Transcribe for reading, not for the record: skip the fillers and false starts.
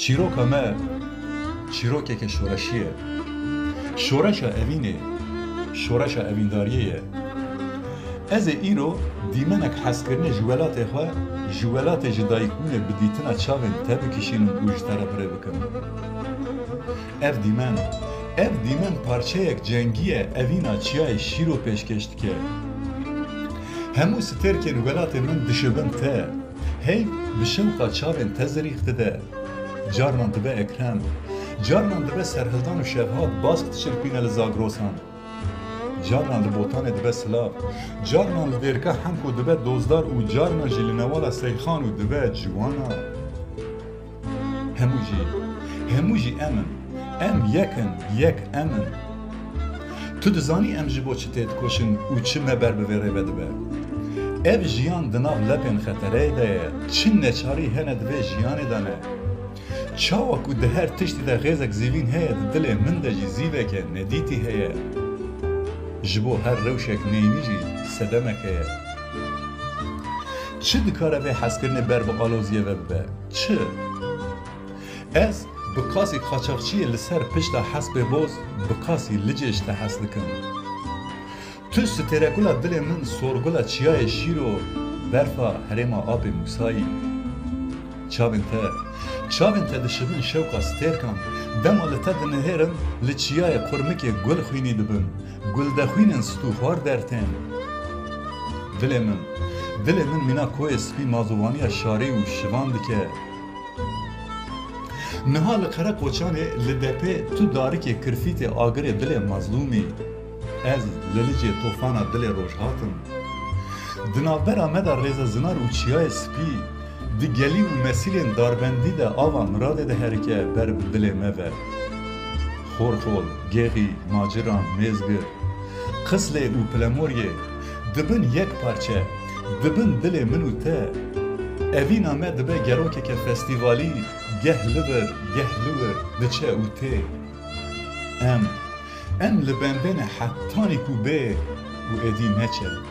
چیروکا ما چیروکه که شورشیه، شورش اوینه، شورش اوینداریه. از ایرو دیمنک حس کرنه جوالات خواه، جوالات جدایکونه بدیتنا چاوین تبکشین و گوشتره بره بکن. اف دیمن پارچه یک جنگیه اوینا چیای شیرو پیشکشت که همو ستر که ولات من دشبن ته هی بشوقا چاوین تزریخت ده جارنان دبه اکرم جارنان دبه سرهلدان و شبهات باسکت شرپین لزاگروسان جارنان لبوتان دبه سلاف جارنان لدیرکا همکو دبه دوزدار و جارنان جلینوالا سیخان و دبه جوانا هموجی امن یک امن تو دزانی ام جبو چه تید کشن و چه مبر بویره بده به اف جیان دناو لپن خطره ده چین نچاری هنه دوی جیان دانه چاوا کو ده هر تشتی ده غیزک زیوین هیا ده دل من ده جی زیوه که ندیتی هیا جبو هر روشک نیمی جی سدمک هیا چه دکاره به حس کرنه بر با آلوزیه و ببه چه؟ از بکاسی خاچاقچی لسر پشت حسب باز بکاسی لجش تا حس دکم تو سترگولا دل من سورگولا چیای شیرو برفا حرما آب موسایی چاوین تا دشبن شوقا ستر کم دمالتا دنهرم لچیای قرمک گل خوینی دبن گل دخوینن ستوخوار درتن دل من مینا کوی سپی مازوانی شاری و شوان دکه نهال قره قوچانه لدپه تو داری که کرفیت آگر دل مظلومی از للیجه توفانا دل روشهاتم دنابر آمده ریزا زنار و چیای سپی دی گلی و مسیلین داربندی ده آوا مراده ده هرکه بر دل موه خورخول، گیغی، ماجران، میزگر قسله و پلموریه دبن یک پارچه دبن دل منو ته اوین آمد دبه گروکه که فستیوالی گه لور دچه او ته ام لبندن حتانی کو به و ادی نچه